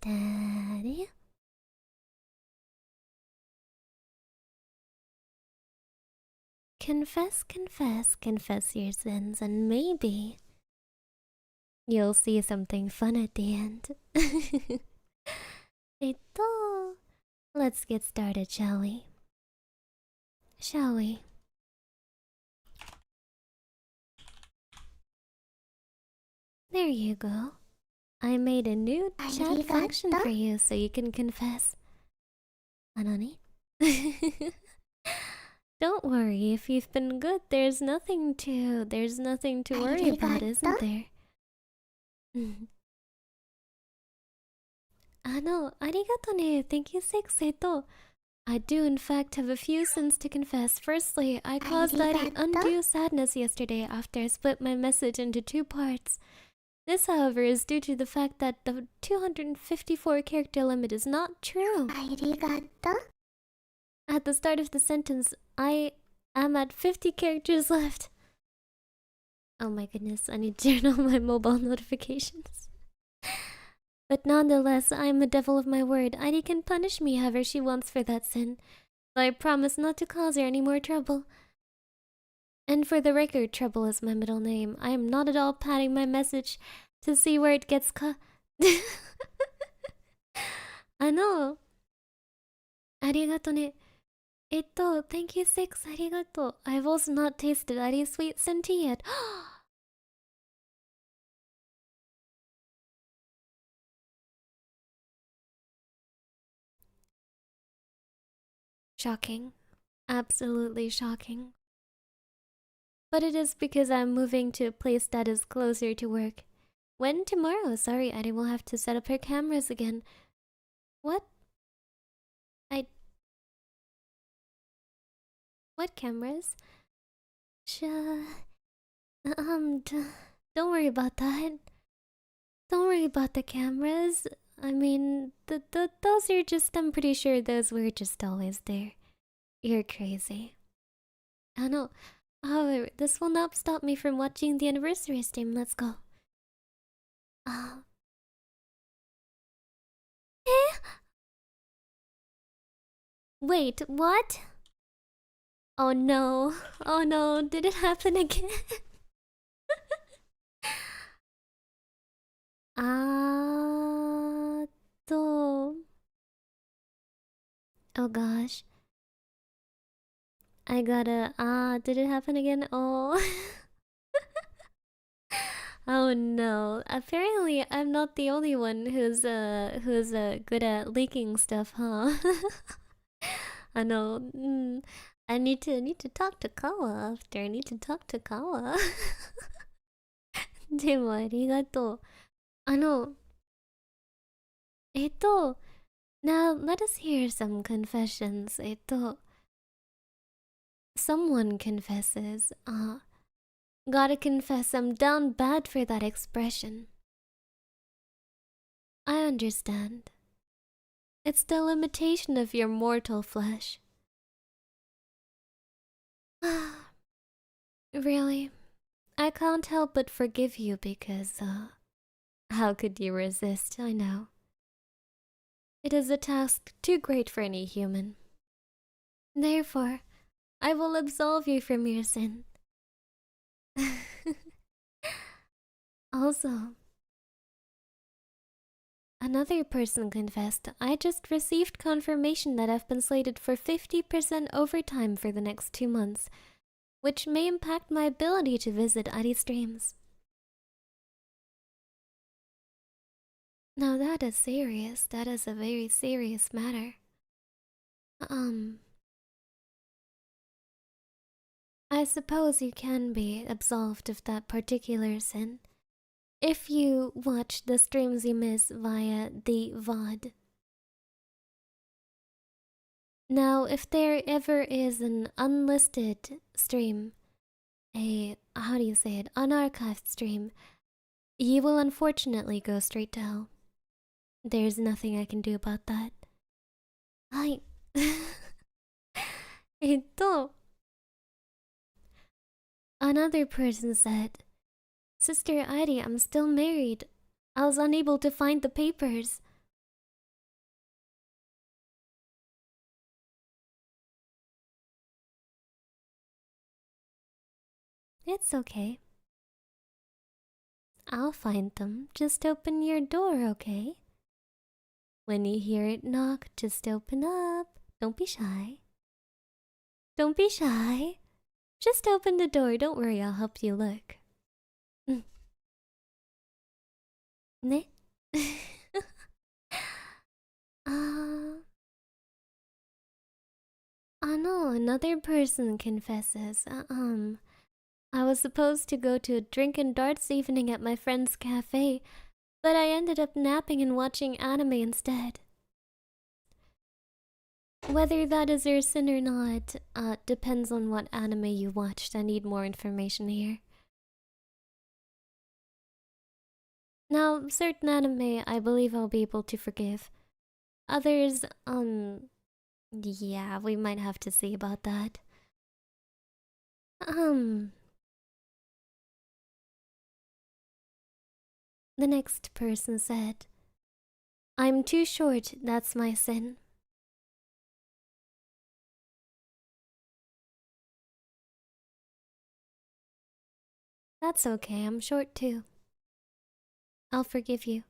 Steady. Confess, confess, confess your sins, and maybe you'll see something fun at the end. Let's get started, shall we? Shall we? There you go. I made a new chat function for you so you can confess. Anani? Don't worry, if you've been good, there's nothing to worry about, isn't there? Arigato ne. Thank you, Sexeto. I do in fact have a few sins to confess. Firstly, I caused Ari undue sadness yesterday after I split my message into 2 parts. This, however, is due to the fact that the 254 character limit is not true. Arigato? At the start of the sentence, I am at 50 characters left. Oh my goodness, I need to turn on my mobile notifications. But nonetheless, I am a devil of my word. Ari can punish me however she wants for that sin. But I promise not to cause her any more trouble. And for the record, Trouble is my middle name. I am not at all padding my message to see where it gets I know. Arigato ne. Thank you, Six. Arigato. I have also not tasted Ari's sweet sin tea yet. Shocking. Absolutely shocking. But it is because I'm moving to a place that is closer to work. When tomorrow? Sorry, Ari will have to set up her cameras again. What? What cameras? Don't worry about that. Don't worry about the cameras. I mean, those are just, I'm pretty sure those were just always there. You're crazy. I know. However, this will not stop me from watching the anniversary stream. Let's go. Wait, what? Oh no. Oh no, did it happen again? Oh gosh. I gotta... did it happen again? Oh. Oh no. Apparently, I'm not the only one who's good at leaking stuff, huh? I know. I need to talk to Kawa after. I need to talk to Kawa. でもありがとう。now let us hear some confessions. Someone confesses. Gotta confess, I'm down bad for that expression. I understand. It's the limitation of your mortal flesh. Really? I can't help but forgive you because, how could you resist? I know. It is a task too great for any human. Therefore, I will absolve you from your sin. Also, another person confessed, I just received confirmation that I've been slated for 50% overtime for the next 2 months, which may impact my ability to visit Ari streams. Now that is serious. That is a very serious matter. I suppose you can be absolved of that particular sin if you watch the streams you miss via the VOD. Now, if there ever is an unlisted stream, how do you say it, unarchived stream, you will unfortunately go straight to hell. There's nothing I can do about that. Another person said, Sister Iri, I'm still married. I was unable to find the papers. It's okay. I'll find them. Just open your door, okay? When you hear it knock, just open up. Don't be shy. Don't be shy. Just open the door. Don't worry, I'll help you look. Ne? No, another person confesses. I was supposed to go to a drink and darts evening at my friend's cafe, but I ended up napping and watching anime instead. Whether that is your sin or not, depends on what anime you watched. I need more information here. Now, certain anime I believe I'll be able to forgive. Others, yeah, we might have to see about that. The next person said, I'm too short, that's my sin. That's okay, I'm short too. I'll forgive you.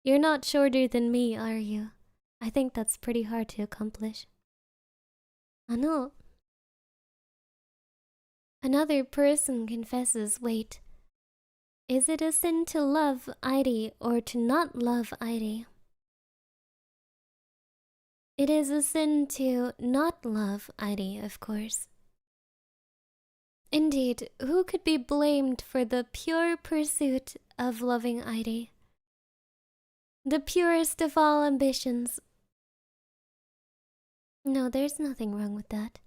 You're not shorter than me, are you? I think that's pretty hard to accomplish. I know. Another person confesses, wait. Is it a sin to love Idy or to not love Idy? It is a sin to not love Idy, of course. Indeed, who could be blamed for the pure pursuit of loving Idy? The purest of all ambitions. No, there's nothing wrong with that.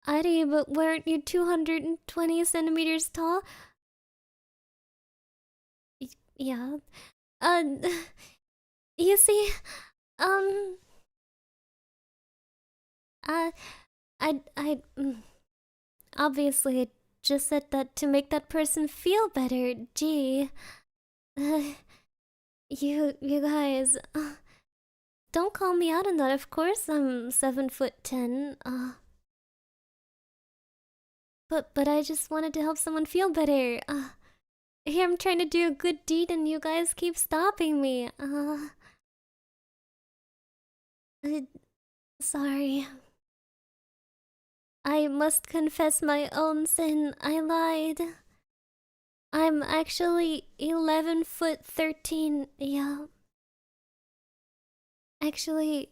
Idy, but weren't you 220 centimeters tall? Yeah. You see, obviously, I just said that to make that person feel better. Gee. You guys, don't call me out on that. Of course, I'm 7'10". But I just wanted to help someone feel better. Here I'm trying to do a good deed, and you guys keep stopping me. Sorry. I must confess my own sin. I lied. I'm actually 11'13". Yeah. Actually,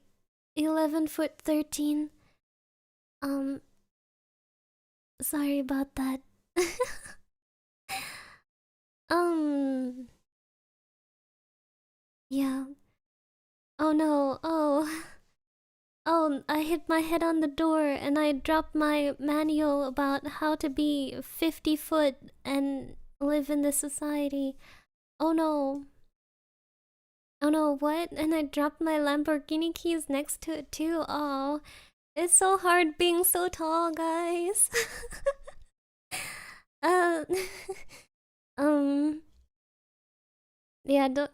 11'13". Sorry about that. Yeah. Oh no, oh, I hit my head on the door and I dropped my manual about how to be 50 foot and live in this society. Oh no. Oh no, what? And I dropped my Lamborghini keys next to it too. Oh, it's so hard being so tall, guys. uh, yeah, don't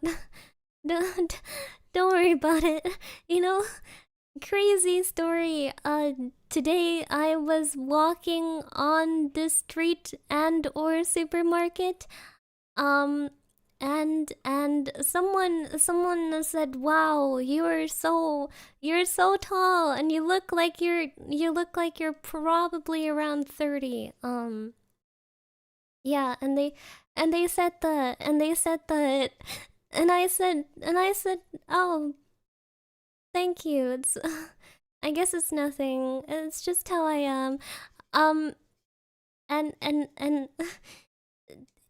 worry about it. You know, crazy story. Today I was walking on the street and or supermarket. And someone said, "Wow, you're so tall, and you look like you're probably around 30." Yeah, and they said that, and I said, "Oh, thank you. It's I guess it's nothing. It's just how I am." Um, and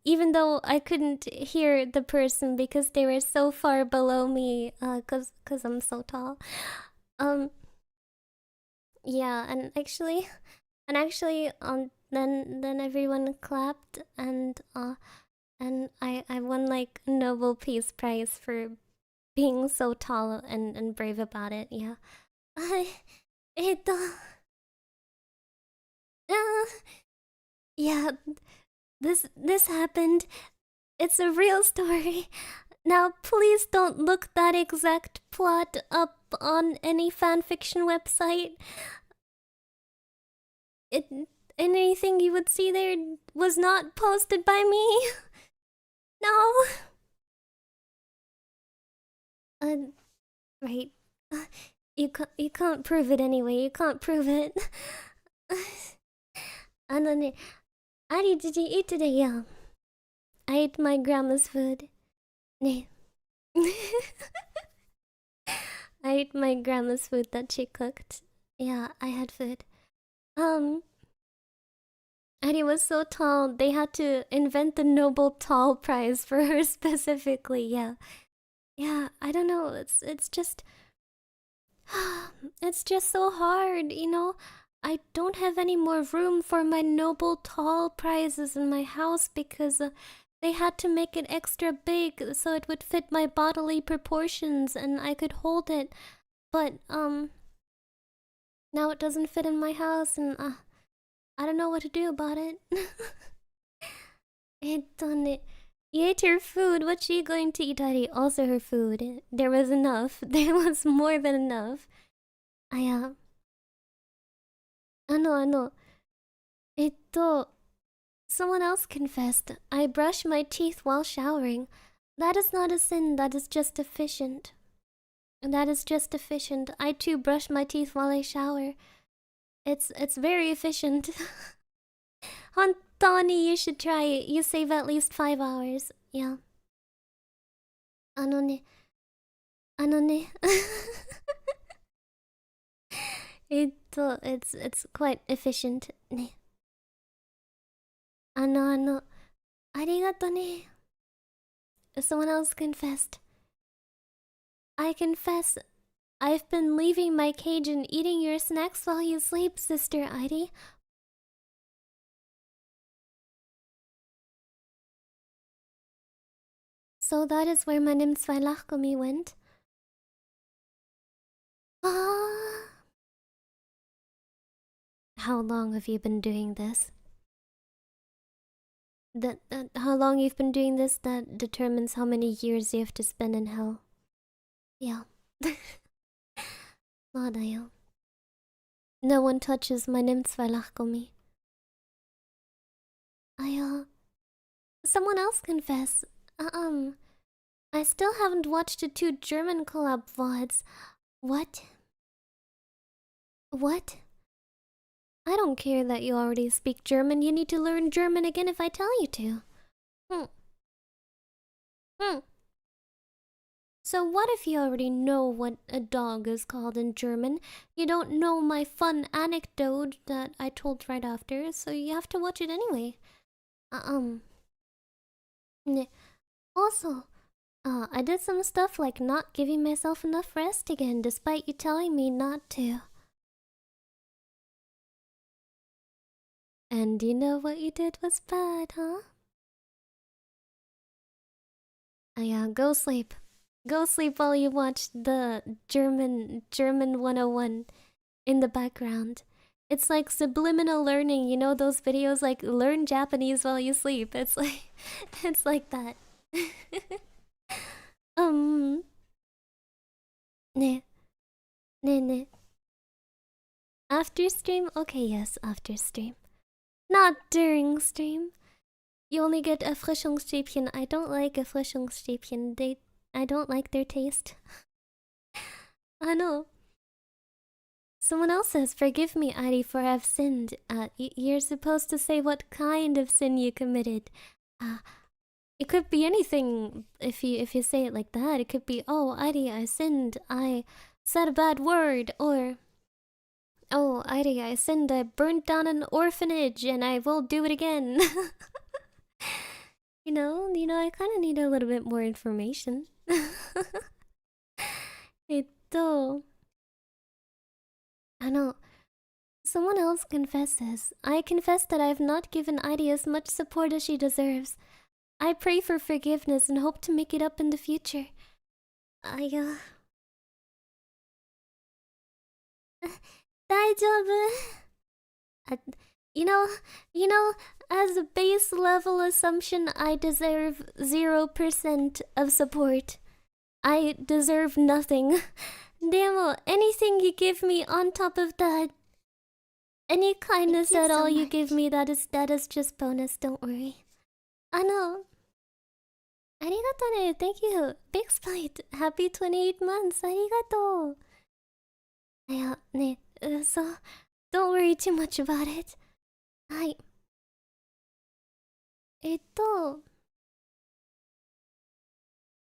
even though I couldn't hear the person because they were so far below me, cause I'm so tall. Yeah, then everyone clapped, and I won like Nobel Peace Prize for being so tall and brave about it. Yeah. It yeah, this happened. It's a real story. Now, please don't look that exact plot up on any fanfiction website. It anything you would see there was not posted by me. No. Right. You can't prove it anyway. You can't prove it. アリ, did you eat today? Yeah. I ate my grandma's food. ね. I ate my grandma's food that she cooked. Yeah, I had food. Addie was so tall, they had to invent the Nobel Tall Prize for her specifically. Yeah, yeah. I don't know. It's just, it's just so hard. You know, I don't have any more room for my Nobel Tall Prizes in my house because they had to make it extra big so it would fit my bodily proportions and I could hold it. But now it doesn't fit in my house and I don't know what to do about it. You ate her food. What's she going to eat, Ari? Also her food. There was enough. There was more than enough. Someone else confessed. I brush my teeth while showering. That is not a sin, that is just efficient. That is just efficient. I too brush my teeth while I shower. It's very efficient. Hontoni, you should try it. You save at least 5 hours. Yeah. あのね. It's quite efficient. ね. ありがとね. Someone else confessed. I confess, I've been leaving my cage and eating your snacks while you sleep, Sister Airi. So that is where my Nimsvailachkomi went. How long have you been doing this? How long you've been doing this, that determines how many years you have to spend in hell. Yeah. No one touches my Nimsvailachkomi. Someone else confess. I still haven't watched the 2 German collab VODs. What? What? I don't care that you already speak German. You need to learn German again if I tell you to. So what if you already know what a dog is called in German? You don't know my fun anecdote that I told right after, so you have to watch it anyway. Also, I did some stuff like not giving myself enough rest again despite you telling me not to. And you know what you did was bad, huh? Yeah, go sleep. Go sleep while you watch the German 101 in the background. It's like subliminal learning, you know those videos like learn Japanese while you sleep. It's like that. Ne. After stream? Okay, yes, after stream. Not during stream. You only get Erfrischungsstäbchen. I don't like Erfrischungsstäbchen. I don't like their taste. I know. Someone else says, forgive me, Ari, for I've sinned. You're supposed to say what kind of sin you committed. It could be anything if you say it like that. It could be, oh, Ari, I sinned. I said a bad word. Or, oh, Ari, I sinned. I burnt down an orphanage and I will do it again. You know, I kind of need a little bit more information. Someone else confesses. I confess that I have not given Airi as much support as she deserves. I pray for forgiveness and hope to make it up in the future. 大丈夫? You know, as a base level assumption, I deserve 0% of support. I deserve nothing. でも anything you give me on top of that, Any kindness you at so all you much. give me, that is just bonus, don't worry. I know. Arigato ne, thank you. Big Spite, happy 28 months, arigato. Yeah, ne, so, don't worry too much about it. Hi. Eto.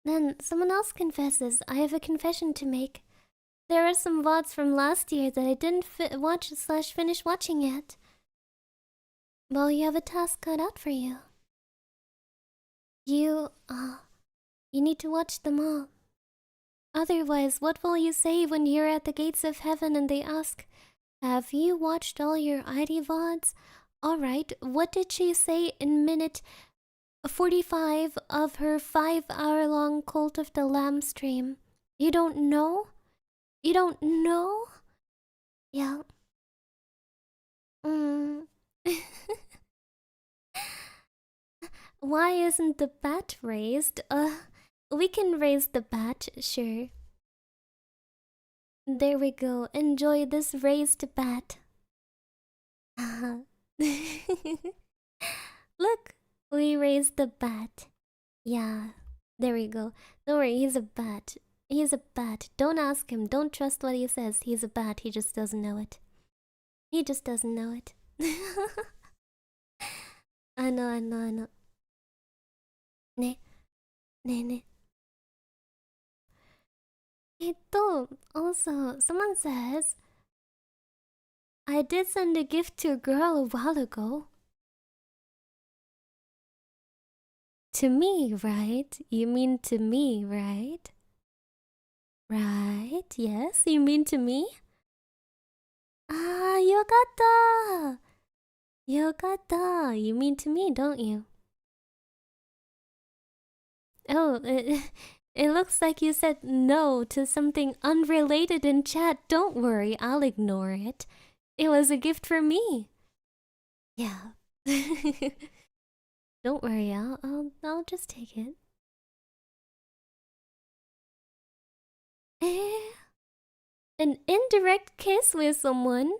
Then someone else confesses. I have a confession to make. There are some VODs from last year that I didn't watch slash finish watching yet. Well, you have a task cut out for you. You need to watch them all. Otherwise, what will you say when you're at the gates of heaven and they ask, have you watched all your ID VODs? Alright, what did she say in minute 45 of her 5-hour-long Cult of the Lamb stream? You don't know? You don't know? Yeah. Why isn't the bat raised? We can raise the bat, sure. There we go. Enjoy this raised bat. Look, we raised the bat. Yeah, there we go. Don't worry, he's a bat. He's a bat. Don't ask him. Don't trust what he says. He's a bat. He just doesn't know it. He just doesn't know it. I know, I know, I know. Ne, ne, ne. Also, someone says, I did send a gift to a girl a while ago. To me, right? You mean to me, right? Right? Yes, you mean to me? Ah, yokatta! Yokatta! You mean to me, don't you? Oh, it looks like you said no to something unrelated in chat. Don't worry, I'll ignore it. It was a gift for me. Yeah. Don't worry, I'll just take it. Eh? An indirect kiss with someone?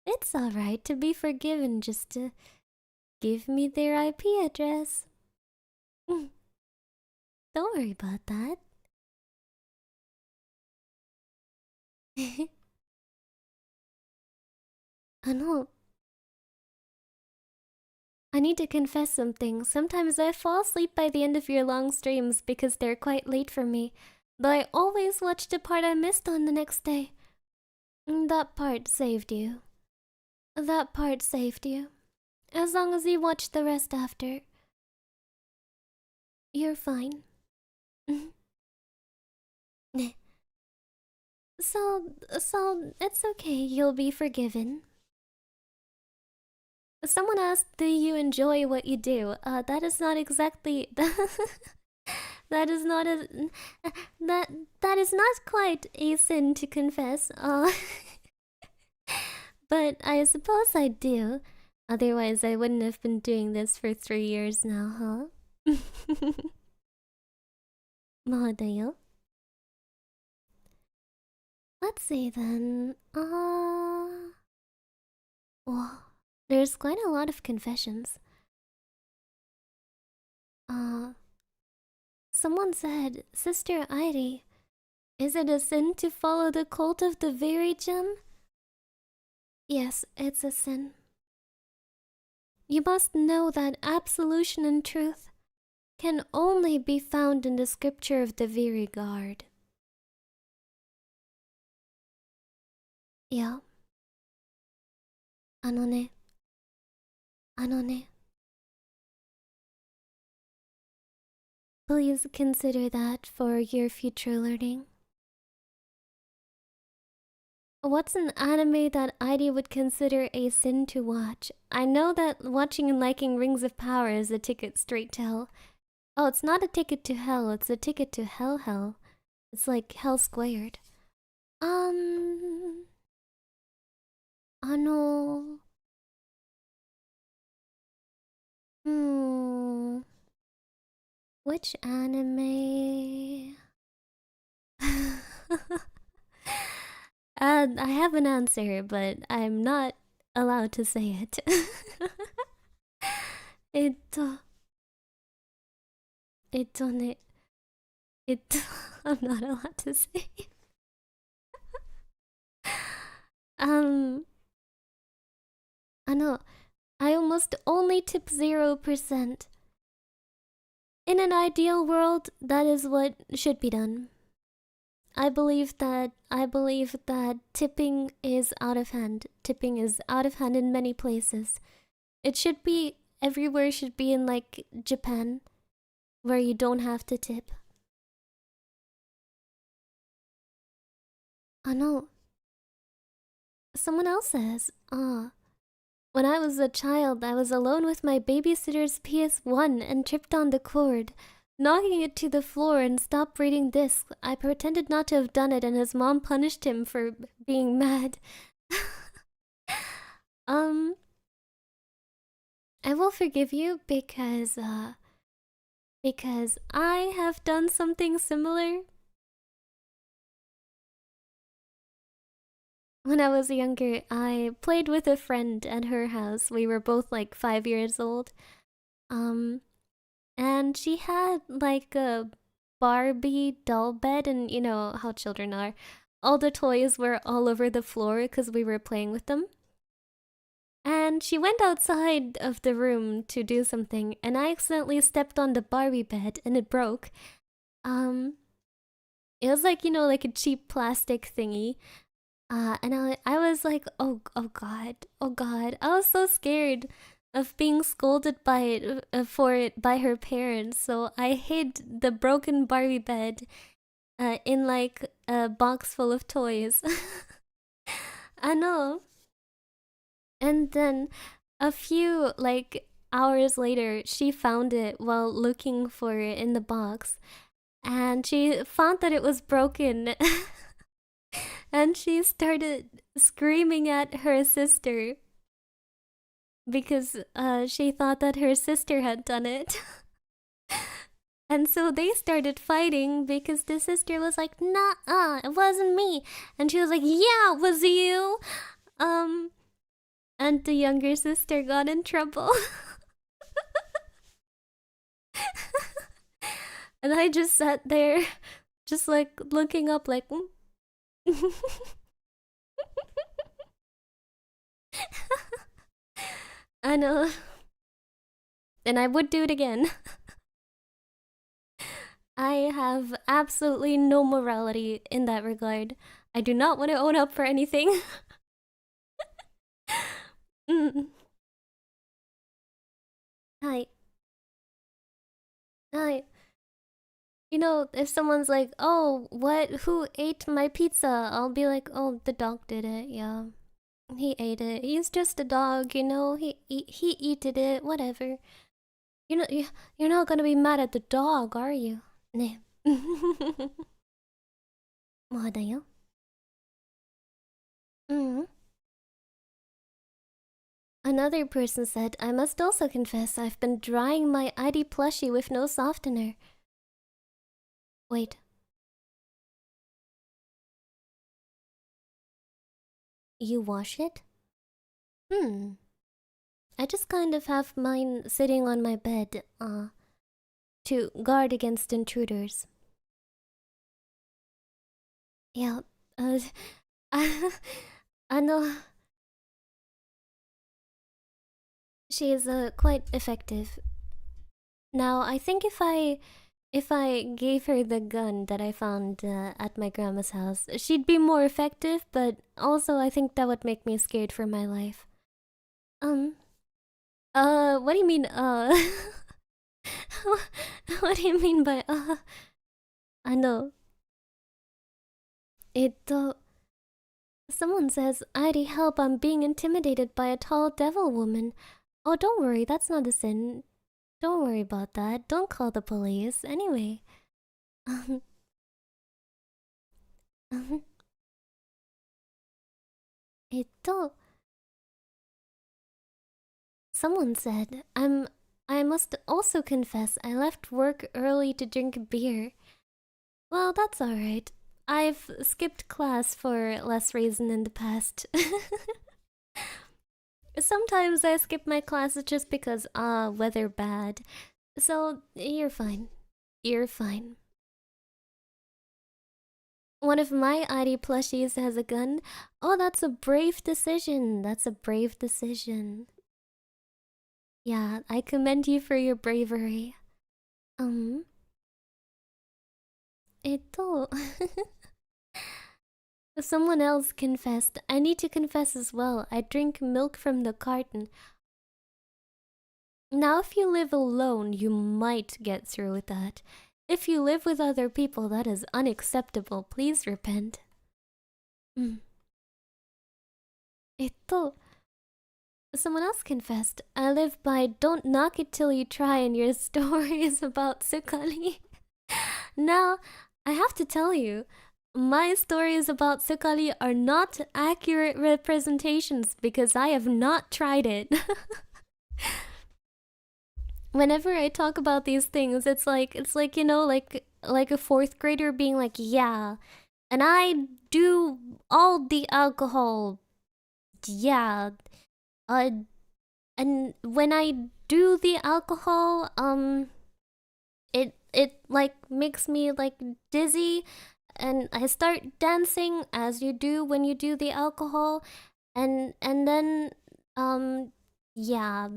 It's alright to be forgiven, just to give me their IP address. Don't worry about that. I know. I need to confess something. Sometimes I fall asleep by the end of your long streams because they're quite late for me. But I always watch the part I missed on the next day. That part saved you. That part saved you. As long as you watch the rest after, you're fine. So it's okay. You'll be forgiven. Someone asked, "Do you enjoy what you do?" That is not exactly that is not a that that is not quite a sin to confess. But I suppose I do. Otherwise, I wouldn't have been doing this for 3 years now, huh? Mahadayo. Let's see then. Well, there's quite a lot of confessions. Someone said, Sister Airi, is it a sin to follow the cult of the very gem? Yes, it's a sin. You must know that absolution and truth can only be found in the scripture of the Viridevils. Yeah. あのね。Please consider that for your future learning. What's an anime that Heidi would consider a sin to watch? I know that watching and liking Rings of Power is a ticket straight to hell. Oh, it's not a ticket to hell, it's a ticket to hell. It's like hell squared. あの... Which anime? I have an answer, but I'm not allowed to say it. it, it, it, I'm not allowed to say. Um, I know. I almost only tip 0%. In an ideal world, that is what should be done. I believe that tipping is out of hand. Tipping is out of hand in many places. It should be everywhere should be in like Japan where you don't have to tip. I know. Someone else says, when I was a child, I was alone with my babysitter's PS1 and tripped on the cord, knocking it to the floor and stopped reading discs. I pretended not to have done it, and his mom punished him for being mad. um, I will forgive you because I have done something similar. When I was younger, I played with a friend at her house. We were both like 5 years old. Um, and she had like a Barbie doll bed, and you know how children are. All the toys were all over the floor because we were playing with them. And she went outside of the room to do something, and I accidentally stepped on the Barbie bed and it broke. Um, it was like, you know, like a cheap plastic thingy. And I was like, oh god, oh god. I was so scared of being scolded by it for it by her parents. So I hid the broken Barbie bed in like a box full of toys. I know. And then a few like hours later, she found it while looking for it in the box, and she found that it was broken. And she started screaming at her sister because she thought that her sister had done it. And so they started fighting because the sister was like, "Nah, it wasn't me," and she was like, "Yeah, it was you." Um, and the younger sister got in trouble. And I just sat there, just like looking up, like, I know. And I would do it again. I have absolutely no morality in that regard. I do not want to own up for anything. Mm. Hi. Hi. You know, if someone's like, "Oh, what? Who ate my pizza?" I'll be like, "Oh, the dog did it. Yeah, he ate it. He's just a dog, you know. He eated it. Whatever. You're not gonna be mad at the dog, are you?" 네. 뭐하다요? 음. Another person said, "I must also confess I've been drying my ID plushie with no softener." Wait. You wash it? I just kind of have mine sitting on my bed, to guard against intruders. Yeah, uh, I know she is quite effective. Now, I think if I gave her the gun that I found at my grandma's house, she'd be more effective, but also I think that would make me scared for my life. Um, what do you mean, what do you mean by, I know. It, someone says, "I'd help, I'm being intimidated by a tall devil woman." Oh, don't worry, that's not a sin. Don't worry about that. Don't call the police. Anyway. Um, えっと、someone said, I must also confess I left work early to drink beer. Well, that's alright. I've skipped class for less reason in the past. Sometimes I skip my classes just because, weather bad. So, you're fine. You're fine. One of my ID plushies has a gun. Oh, that's a brave decision. That's a brave decision. Yeah, I commend you for your bravery. Um, えっと Someone else confessed. I need to confess as well. I drink milk from the carton. Now, if you live alone, you might get through with that. If you live with other people, that is unacceptable. Please repent. someone else confessed. I live by don't knock it till you try, and your story is about Sukali. Now, I have to tell you, my stories about Sukali are not accurate representations because I have not tried it. Whenever I talk about these things, it's like you know, like a fourth grader being like, yeah, and I do all the alcohol. Yeah. And when I do the alcohol, it like makes me like dizzy, and I start dancing as you do when you do the alcohol, and then yeah,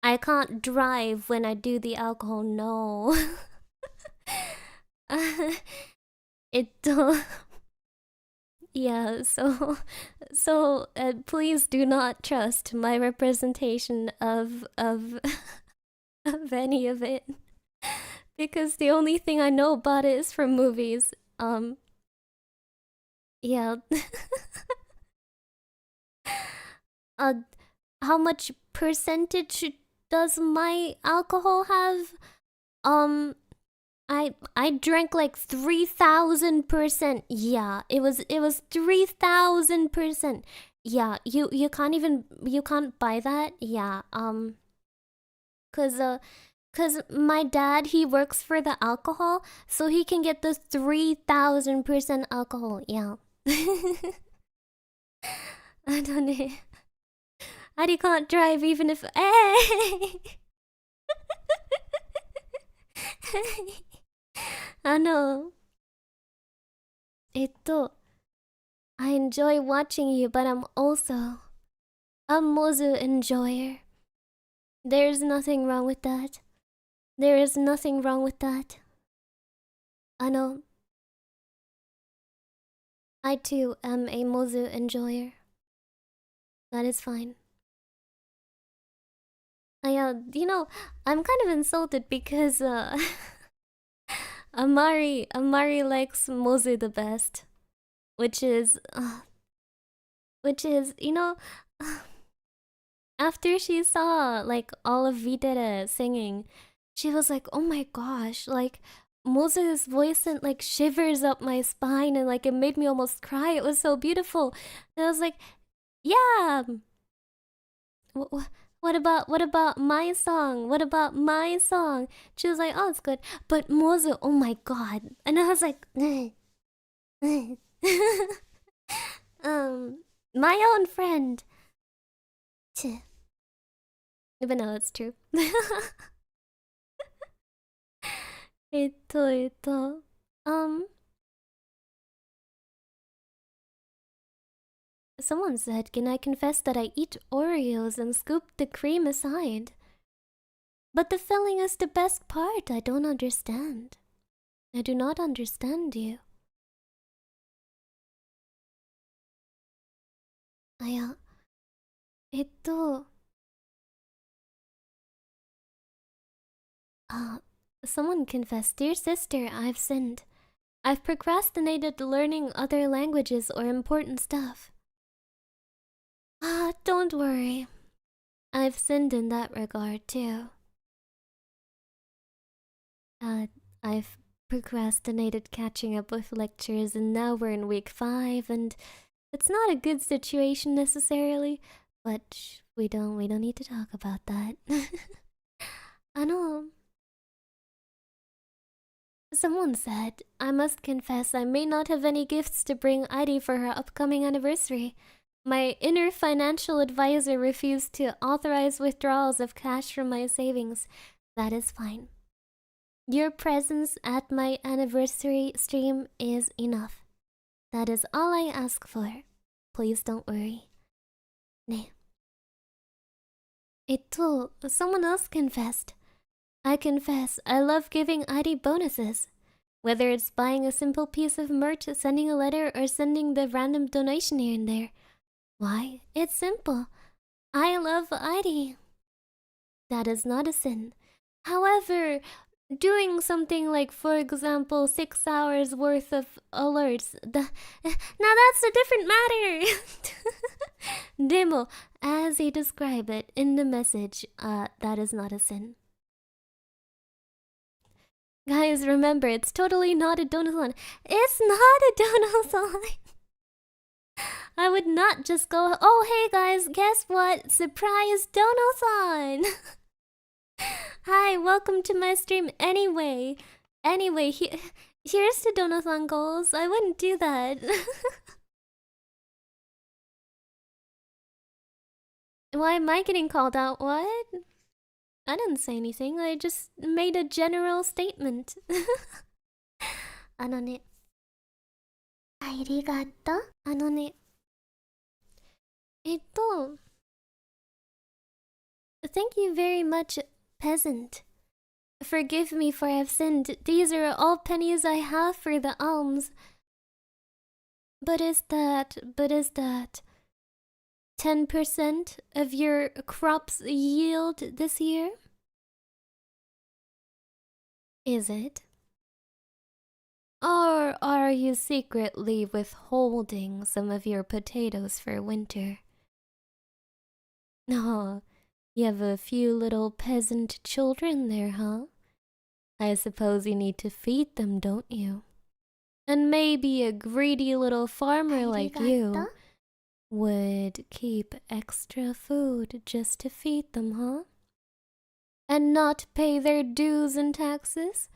I can't drive when I do the alcohol. No. it yeah, so please do not trust my representation of of any of it, because the only thing I know about it is from movies. Yeah. uh how much percentage does my alcohol have? I drank like 3,000%. Yeah, it was 3,000%. Yeah, you can't buy that. Yeah, cause my dad, he works for the alcohol, so he can get the 3,000% alcohol. Yeah. I don't know. I can't drive even if. Hey! I know. I enjoy watching you, but I'm also a Mozu enjoyer. There's nothing wrong with that. There is nothing wrong with that. I know. I too am a Mozu enjoyer. That is fine. You know, I'm kind of insulted because Amari likes Mozu the best, which is you know, after she saw like all of V-Dere singing, she was like, oh my gosh, like Mozu's voice sent like shivers up my spine, and like it made me almost cry. It was so beautiful. And I was like, yeah. What about my song? What about my song? She was like, oh, it's good. But Mozu, oh my god. And I was like, my own friend. But no, it's true. えっと、someone said, can I confess that I eat Oreos and scoop the cream aside? But the filling is the best part. I don't understand. I do not understand you. Someone confessed, dear sister, I've sinned. I've procrastinated learning other languages or important stuff. Don't worry. I've sinned in that regard too. I've procrastinated catching up with lectures, and now we're in week 5, and it's not a good situation necessarily, but we don't need to talk about that. I know. Someone said, I must confess I may not have any gifts to bring Ivy for her upcoming anniversary. My inner financial advisor refused to authorize withdrawals of cash from my savings. That is fine. Your presence at my anniversary stream is enough. That is all I ask for. Please don't worry. Ne. Someone else confessed. I confess, I love giving ID bonuses. Whether it's buying a simple piece of merch, sending a letter, or sending the random donation here and there. Why? It's simple. I love ID. That is not a sin. However, doing something like, for example, 6 hours worth of alerts, now that's a different matter. Demo, as he described it in the message, that is not a sin. Guys, remember, it's totally not a donathon. It's not a donathon. I would not just go, oh hey guys, guess what? Surprise donathon. Hi, welcome to my stream anyway. Here's the donathon goals. I wouldn't do that. Why am I getting called out? What? I didn't say anything. I just made a general statement. あのね。ありがとう。あのね。Thank you very much, peasant. Forgive me for I've sinned. These are all pennies I have for the alms. But is that 10% of your crop's yield this year? Is it? Or are you secretly withholding some of your potatoes for winter? No, you have a few little peasant children there, huh? I suppose you need to feed them, don't you? And maybe a greedy little farmer like you would keep extra food just to feed them, huh? And not pay their dues and taxes?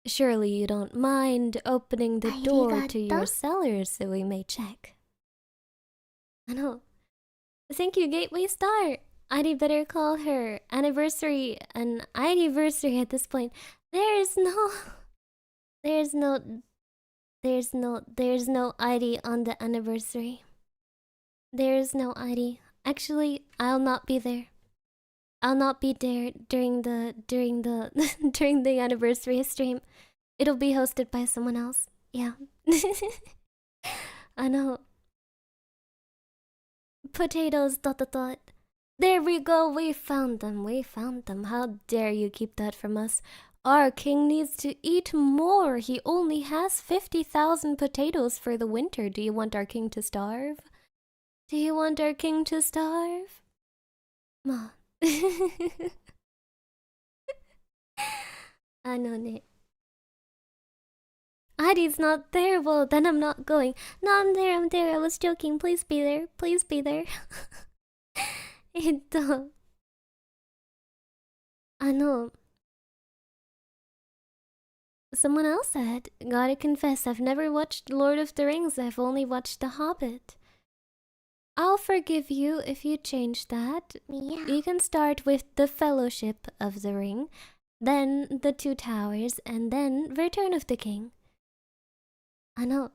Surely you don't mind opening the door to your cellars so we may check. I know. Thank you, Gateway Star. I'd better call her anniversary an anniversary at this point. There's no ID on the anniversary. There's no ID. Actually, I'll not be there. I'll not be there during the during the anniversary stream. It'll be hosted by someone else. Yeah. I know. Potatoes ... There we go, we found them. How dare you keep that from us? Our king needs to eat more. He only has 50,000 potatoes for the winter. Do you want our king to starve? Ma. あのね。Adi's not there. Well, then I'm not going. No, I'm there. I was joking. Please be there. Someone else said, gotta confess, I've never watched Lord of the Rings. I've only watched The Hobbit. I'll forgive you if you change that. Yeah. You can start with The Fellowship of the Ring, then The Two Towers, and then Return of the King. Thank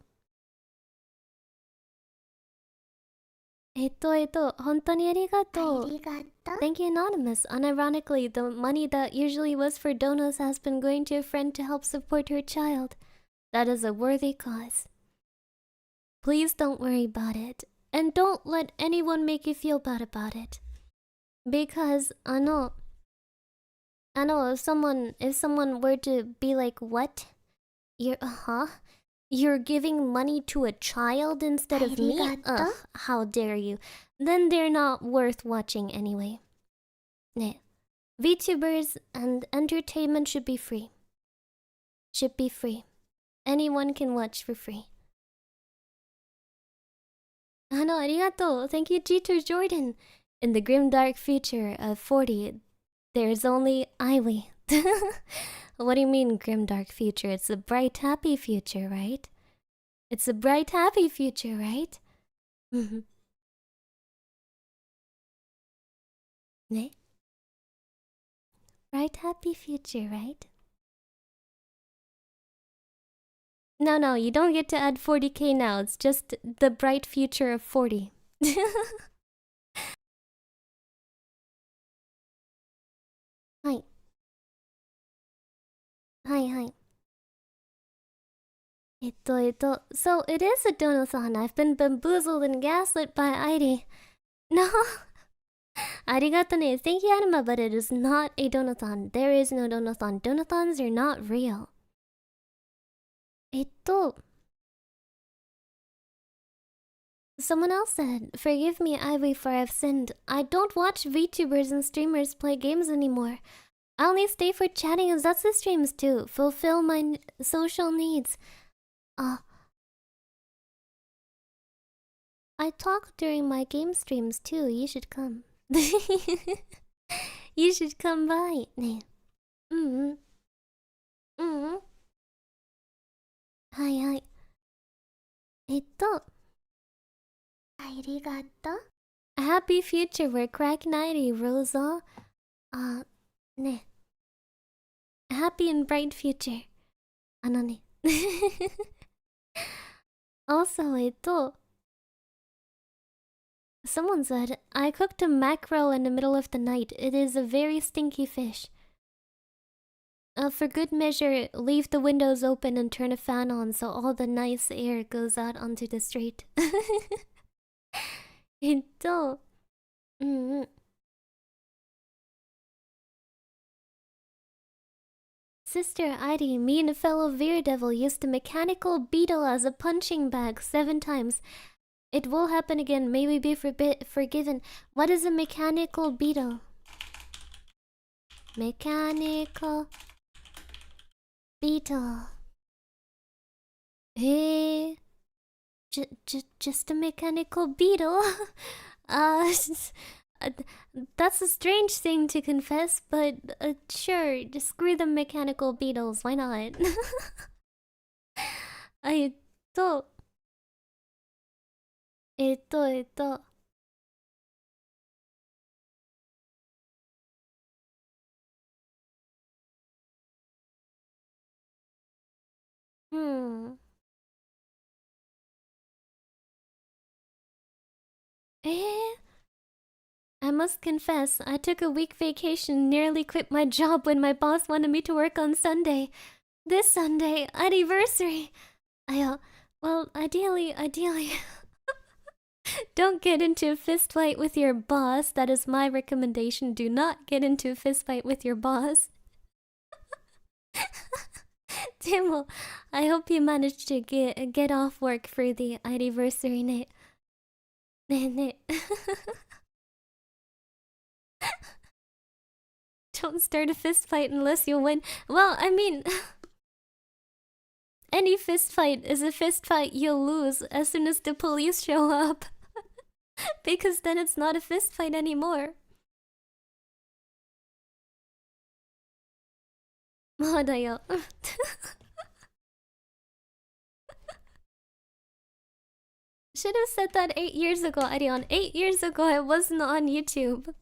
you, Anonymous. Unironically, the money that usually was for donos has been going to a friend to help support her child. That is a worthy cause. Please don't worry about it. And don't let anyone make you feel bad about it. Because, if someone were to be like, what? You're giving money to a child instead of me? Ugh, how dare you. Then they're not worth watching anyway. Ne. VTubers and entertainment should be free. Anyone can watch for free. Arigato. Thank you, Jeter Jordan. In the grim dark future of 40, there's only Iwi. What do you mean, grim dark future? It's a bright happy future, right? It's a bright happy future, right? Ne? Bright happy future, right? No, you don't get to add 40k now. It's just the bright future of 40. Hi. Hi. So it is a donathon. I've been bamboozled and gaslit by Airi. No. Arigato ne. Thank you, Anima, but it is not a donathon. There is no donathon. Donathons are not real. Someone else said, forgive me, Ivy, for I've sinned. I don't watch VTubers and streamers play games anymore. I only stay for chatting and Zatsu streams to fulfill my social needs. I talk during my game streams too. You should come. You should come by. Hi. Arigato. A happy future where crack nighty rolls all. Ne. A happy and bright future. Ne. Also, someone said, I cooked a mackerel in the middle of the night. It is a very stinky fish. For good measure, leave the windows open and turn a fan on so all the nice air goes out onto the street. Sister Ivy, me and a fellow Viridevil used a mechanical beetle as a punching bag 7 times. It will happen again. May we be forgiven. What is a mechanical beetle? Mechanical beetle. Hey, just a mechanical beetle. That's a strange thing to confess, but sure, just screw the mechanical beetles. Why not? I don't. I must confess, I took a week vacation, nearly quit my job when my boss wanted me to work on Sunday. This Sunday, anniversary. Well, ideally. Don't get into a fist fight with your boss. That is my recommendation. Do not get into a fist fight with your boss. Timo, I hope you managed to get off work for the anniversary night. Don't start a fist fight unless you win. Well, I mean, any fist fight is a fist fight you'll lose as soon as the police show up. Because then it's not a fist fight anymore. Mahadayo. Should have said that 8 years ago, Arion. 8 years ago, I wasn't on YouTube.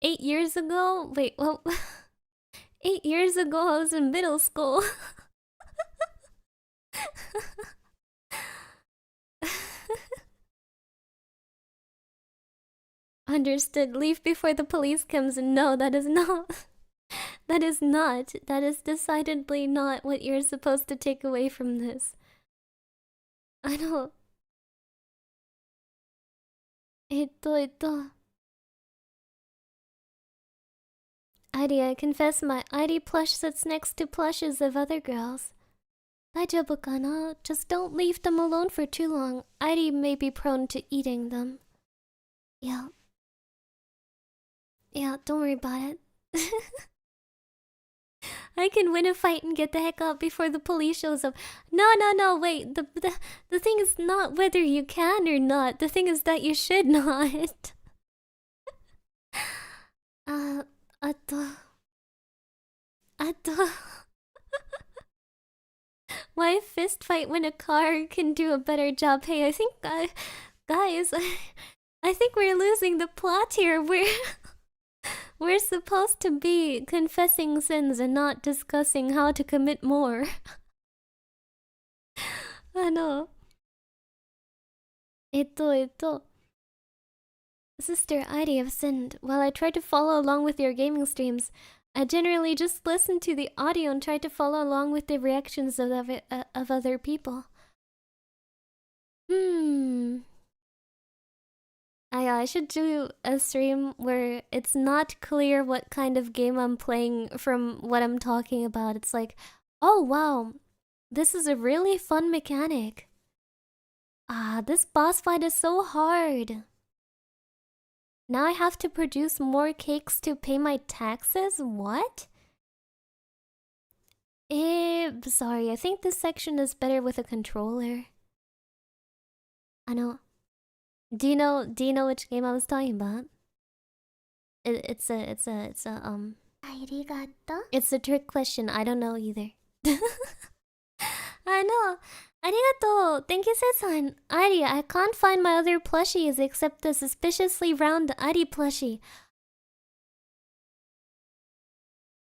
8 years ago? Wait, well... 8 years ago, I was in middle school. Understood. Leave before the police comes. No, that is not. That is not. That is decidedly not what you're supposed to take away from this. I don't... Iri, I confess my ID plush sits next to plushes of other girls. Daijoubu kana? Just don't leave them alone for too long. Iri may be prone to eating them. Yeah. Yeah, don't worry about it. I can win a fight and get the heck out before the police shows up. No, wait. The thing is not whether you can or not. The thing is that you should not. 아또 why fist fight when a car can do a better job? Hey, I think guys, I think we're losing the plot here. We're supposed to be confessing sins and not discussing how to commit more. I know. Sister Heidi have sinned. While I try to follow along with your gaming streams, I generally just listen to the audio and try to follow along with the reactions of other people. I should do a stream where it's not clear what kind of game I'm playing from what I'm talking about. It's like, oh wow, this is a really fun mechanic. This boss fight is so hard. Now I have to produce more cakes to pay my taxes? What? Sorry, I think this section is better with a controller. I know. Do you know which game I was talking about? It's a trick question. I don't know either. I know. Arigato. Thank you, Setsan. Ari, I can't find my other plushies except the suspiciously round Ari plushie.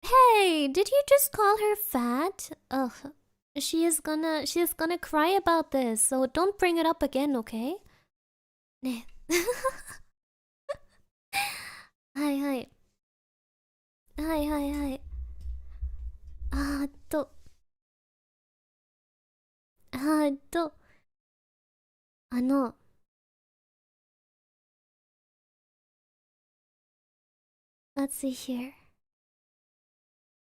Hey, did you just call her fat? Ugh. She is gonna cry about this, so don't bring it up again, okay? 네. 하이. 또. Let's see here.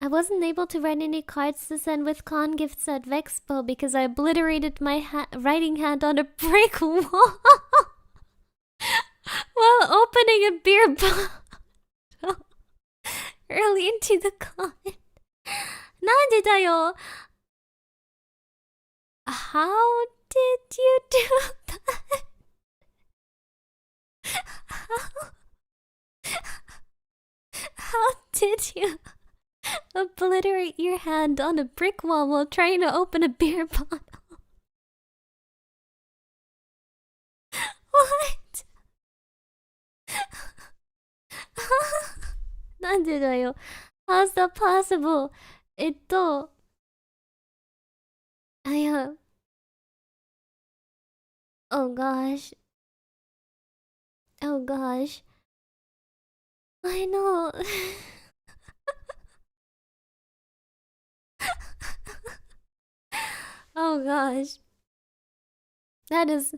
I wasn't able to write any cards to send with con gifts at Vexpo because I obliterated my writing hand on a brick wall while opening a beer bottle early into the con. 난데다요. How did you do that? How did you obliterate your hand on a brick wall while trying to open a beer bottle? What? 난데다요. How's that possible? Oh gosh. I know. Oh gosh. That is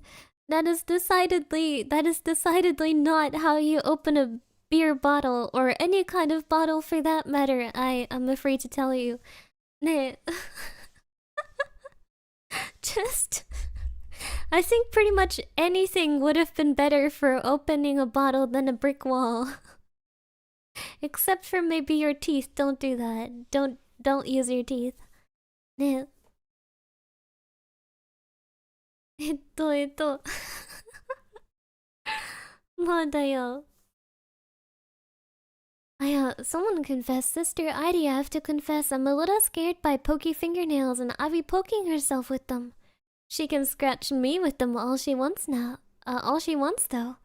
decidedly not how you open a beer bottle or any kind of bottle for that matter. I'm afraid to tell you. 네. Just I think pretty much anything would have been better for opening a bottle than a brick wall. Except for maybe your teeth. Don't do that. Don't use your teeth. 네. まだよ. Someone confess, Sister Heidi, I have to confess, I'm a little scared by pokey fingernails and Ivy poking herself with them. She can scratch me with them all she wants now. All she wants though.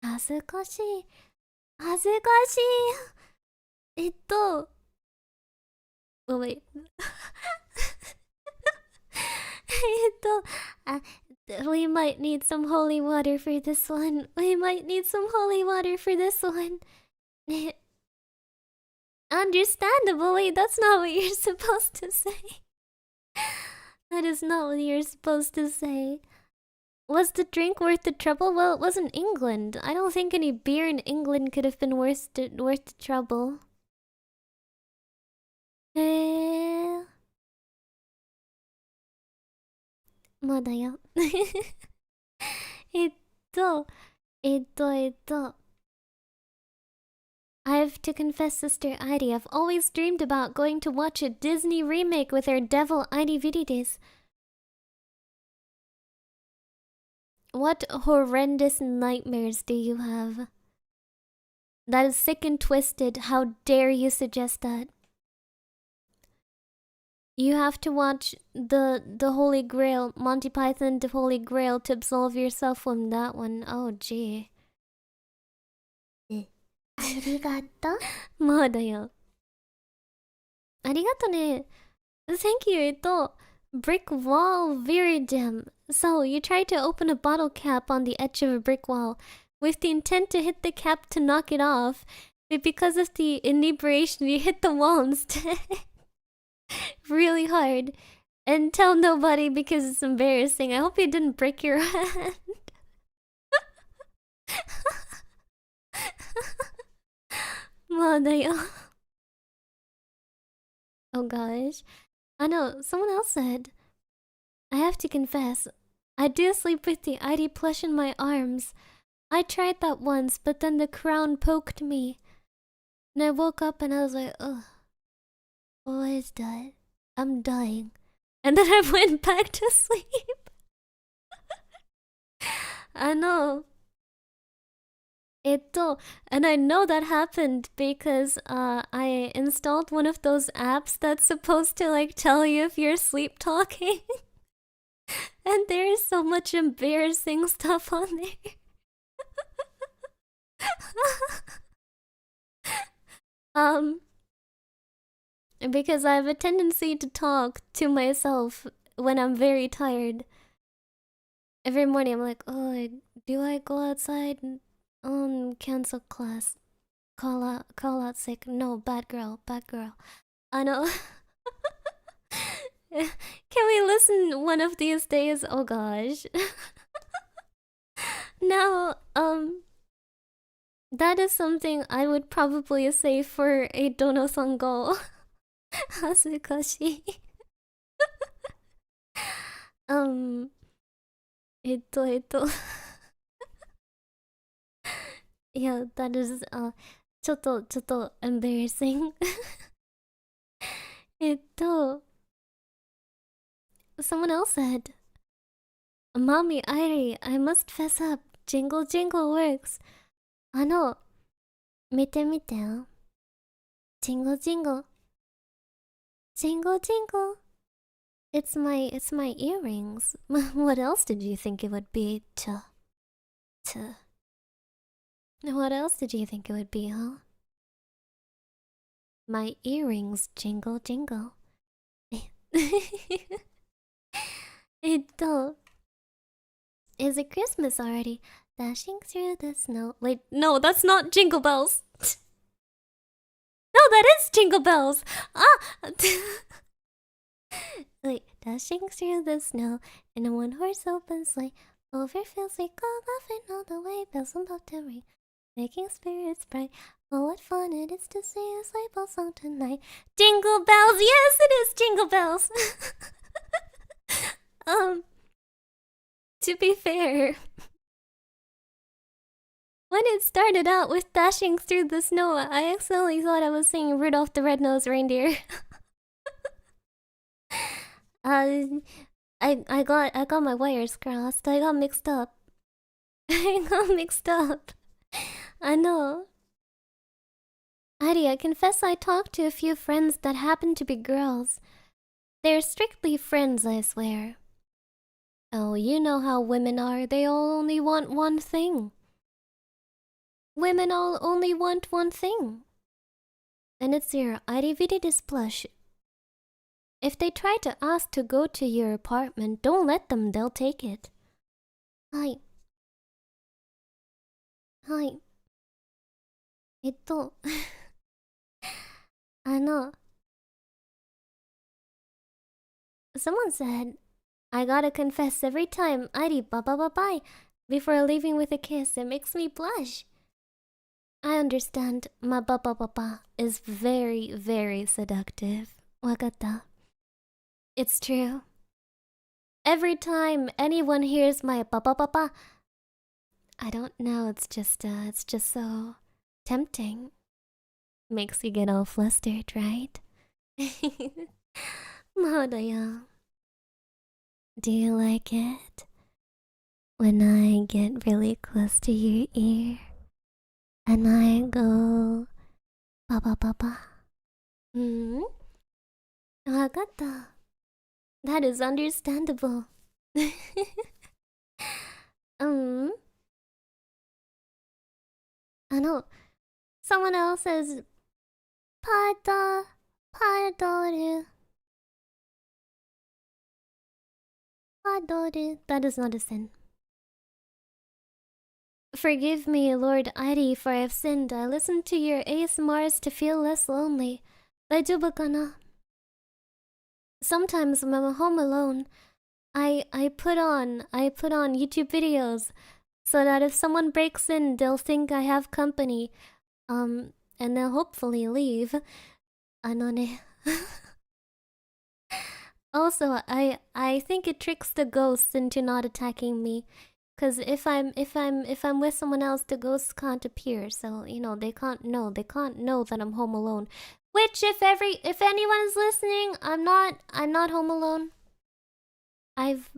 恥ずかしい. Oh wait. We might need some holy water for this one. Understandable. Wait, that's not what you're supposed to say. That is not what you're supposed to say. Was the drink worth the trouble? Well, it wasn't England. I don't think any beer in England could have been worth the trouble. まだよ。I have to confess, Sister Heidi, I've always dreamed about going to watch a Disney remake with our devil Heidi Viridevils. What horrendous nightmares do you have? That is sick and twisted. How dare you suggest that? You have to watch the Holy Grail, Monty Python, the Holy Grail, to absolve yourself from that one. Oh, gee. ありがとう。まだよ。ありがとね。Thank you. Brick wall Viridem. So, you tried to open a bottle cap on the edge of a brick wall with the intent to hit the cap to knock it off, but because of the inebriation, you hit the wall instead. Really hard. And tell nobody because it's embarrassing. I hope you didn't break your hand. Oh gosh. I know, someone else said, I have to confess, I do sleep with the ID plush in my arms. I tried that once, but then the crown poked me. And I woke up and I was like, ugh, what is that? I'm dying. And then I went back to sleep. I know. And I know that happened because I installed one of those apps that's supposed to like tell you if you're sleep talking. And there is so much embarrassing stuff on there. Because I have a tendency to talk to myself when I'm very tired. Every morning I'm like, oh, do I go outside and cancel class? Call out sick. No, bad girl. I know. Can we listen one of these days? Oh gosh. Now, that is something I would probably say for a Dono-san-go. Hazukashi. um, yeah, that is, ちょっと embarrassing. Someone else said, Mommy Airi, I must fess up. Jingle jingle works. 見てよ. Jingle jingle. Jingle jingle. It's my earrings. What else did you think it would be? What else did you think it would be, huh? My earrings jingle jingle. Is it Christmas already? Dashing through the snow. Wait, no, that's not Jingle Bells. No, that is Jingle Bells. Ah! Wait, dashing through the snow in a one-horse open sleigh. Over fields we go laughing all the way. Bells and about to ring, making spirits bright. Oh, what fun it is to sing a sleigh bell song tonight. Jingle Bells! Yes, it is Jingle Bells! To be fair, when it started out with dashing through the snow, I accidentally thought I was singing Rudolph the Red-Nosed Reindeer. I got my wires crossed. I got mixed up. I know. Adi, I confess I talked to a few friends that happen to be girls. They're strictly friends, I swear. Oh, you know how women are. They all only want one thing. Women all only want one thing. And it's your Viridevils plush. If they try to ask to go to your apartment, don't let them, they'll take it. Hi. someone said, I gotta confess, every time Adi bye before leaving with a kiss, it makes me blush. I understand my ba is very, very seductive. Wakata. It's true. Every time anyone hears my ba, I don't know, it's just so tempting. Makes you get all flustered, right? Mahodoyo. Do you like it? When I get really close to your ear and I go ba ba ba ba. Hmm? Wakatta. That is understandable. um, someone else says pada padoru padoru. That is not a sin. Forgive me, Lord Iri, for I have sinned. I listened to your ASMRs to feel less lonely. Daijoubu kana? Sometimes when I'm home alone, I put on YouTube videos so that if someone breaks in, they'll think I have company. And they'll hopefully leave. Anone. Also, I think it tricks the ghosts into not attacking me. Cause if I'm with someone else, the ghosts can't appear. So you know they can't know that I'm home alone. Which if anyone's listening, I'm not home alone. I've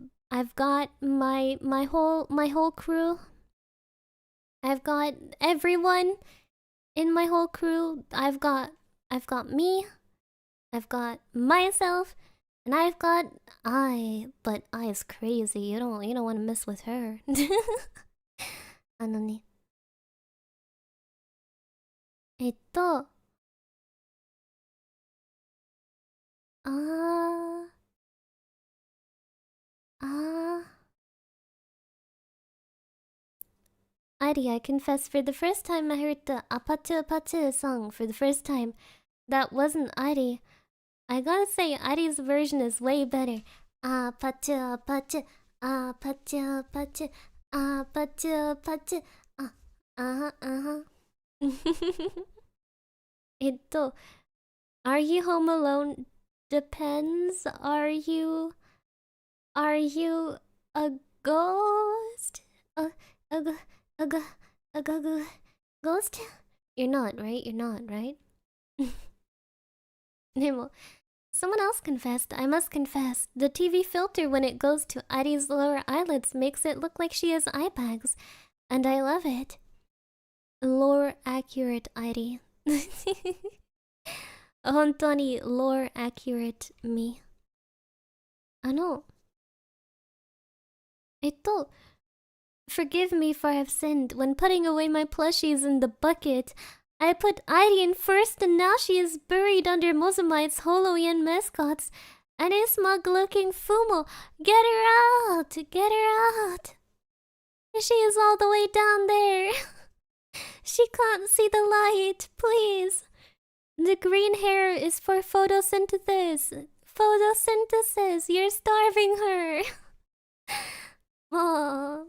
got my whole crew. I've got everyone in my whole crew. I've got me. I've got myself. And I've got I, but I is crazy. You don't want to mess with her. あのね、えっと、あー、あー。Adi, I confess, for the first time I heard the Apatu Apatu song for the first time. That wasn't Adi. I gotta say, Adi's version is way better. Apatu Apatu, Apatu Apatu, Apatu Apatu. Ito, are you home alone? Depends. Are you a ghost? A ghost? You're not, right? You're not, right? Nemo. Someone else confessed. I must confess. The TV filter when it goes to Ari's lower eyelids makes it look like she has eye bags. And I love it. Lore accurate Ari. 本当に lore accurate me. forgive me for I have sinned. When putting away my plushies in the bucket, I put Iri in first and now she is buried under Mozamite's Holoian mascots. And a smug-looking Fumo. Get her out! Get her out! She is all the way down there. She can't see the light, please. The green hair is for photosynthesis. Photosynthesis, you're starving her. Aww.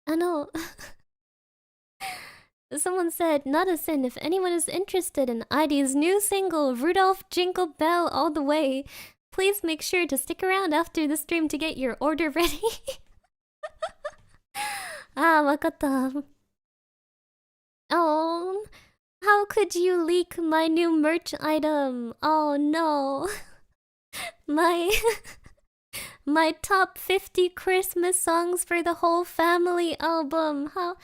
I know. Someone said, not a sin if anyone is interested in ID's new single, Rudolph Jingle Bell All the Way. Please make sure to stick around after the stream to get your order ready. Wakatta. Oh, how could you leak my new merch item? Oh no. My top 50 Christmas songs for the whole family album. How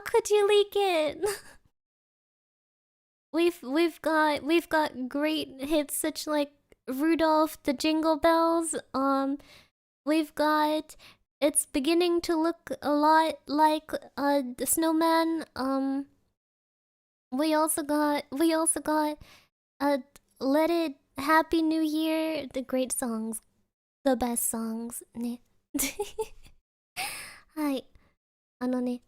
could you leak it? We've got great hits such like Rudolph the Jingle Bells. We've got It's Beginning to Look a Lot Like the Snowman. We also got Let It, Happy New Year, the great songs, the best songs. Ne. Hi. Ne.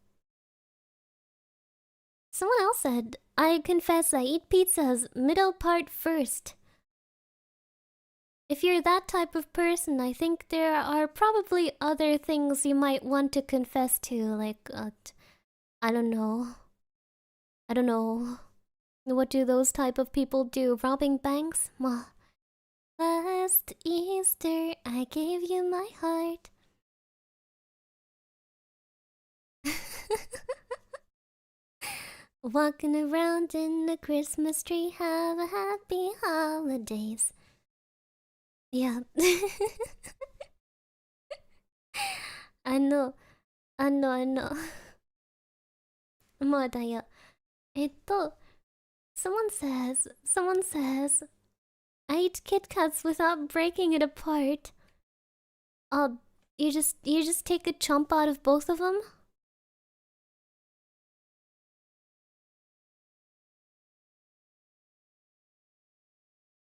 Someone else said, I confess I eat pizzas middle part first. If you're that type of person, I think there are probably other things you might want to confess to, like, I don't know. What do those type of people do? Robbing banks? Last Easter, I gave you my heart. Walking around in the Christmas tree, have a happy holidays. Yeah. I know. まだや。someone says, I eat Kit Kats without breaking it apart. Oh, you just take a chomp out of both of them?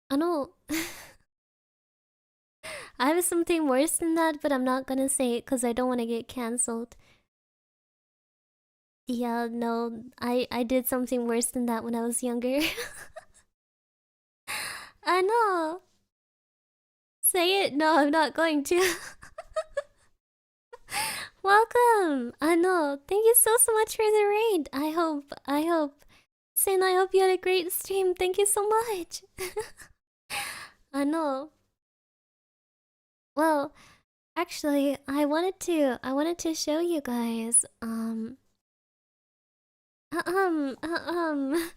I I have something worse than that, but I'm not gonna say it because I don't want to get cancelled. Yeah, no, I did something worse than that when I was younger. I know. Say it? No, I'm not going to. Welcome. I know. Thank you so much for the raid. I hope. Sin, I hope you had a great stream. Thank you so much. I know. Well, actually, I wanted to show you guys. Um, uh, um,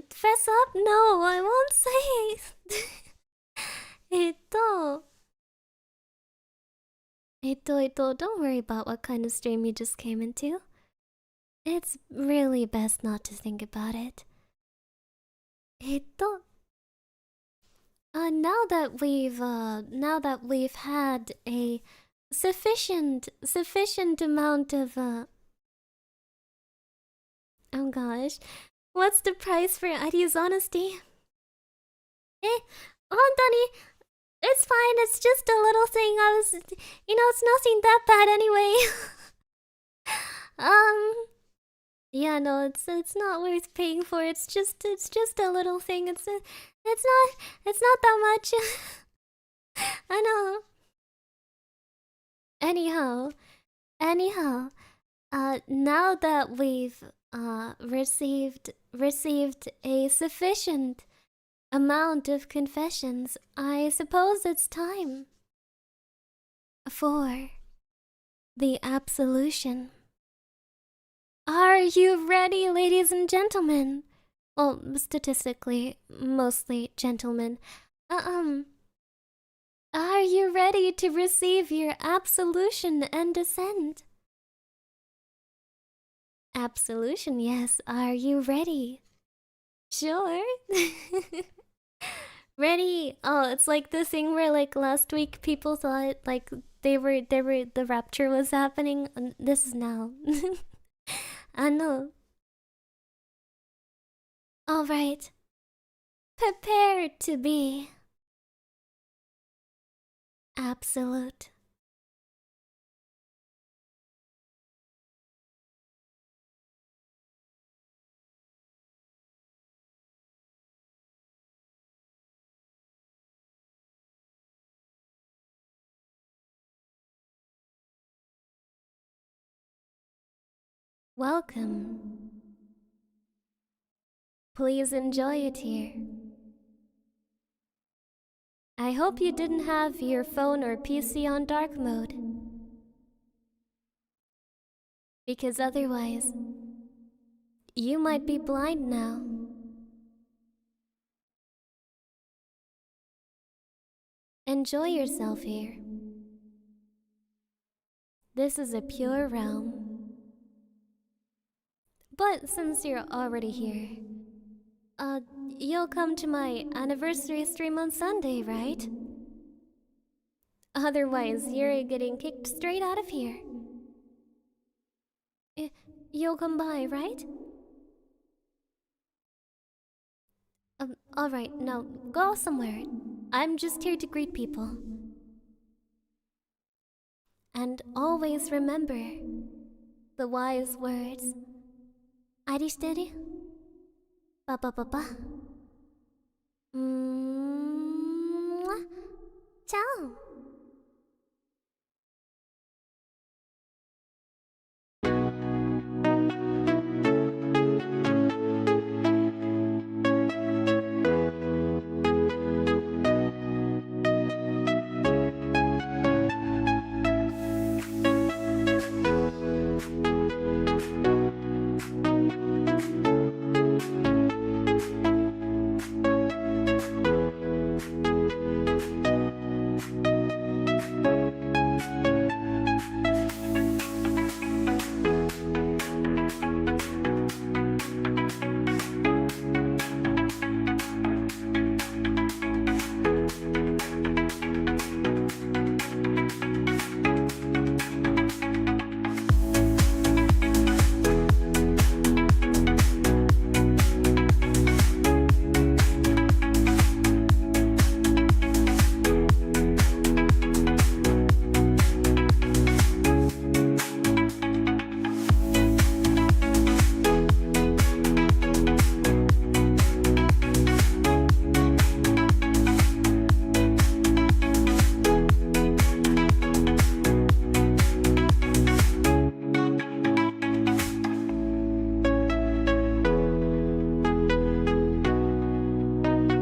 Fess up? No, I won't say. don't worry about what kind of stream you just came into. It's really best not to think about it. now that we've had a sufficient amount of oh gosh, what's the price for Ari's honesty? Hontoni, it's fine. It's just a little thing. It's nothing that bad anyway. Yeah, no, it's not worth paying for. It's just a little thing. It's not that much. I know. Anyhow, now that we've received a sufficient amount of confessions, I suppose it's time for the absolution. Are you ready, ladies and gentlemen? Well, statistically, mostly gentlemen. Are you ready to receive your absolution and ascend? Absolution, yes. Are you ready? Sure. Ready? Oh, it's like the thing where like last week people thought like the rapture was happening. This is now. I know. All right. Prepare to be absolute. Welcome. Please enjoy it here. I hope you didn't have your phone or PC on dark mode. Because otherwise, you might be blind now. Enjoy yourself here. This is a pure realm. But since you're already here, you'll come to my anniversary stream on Sunday, right? Otherwise, you're getting kicked straight out of here. You'll come by, right? Alright, now go somewhere. I'm just here to greet people. And always remember the wise words. Arishiteru? Ba. Ciao.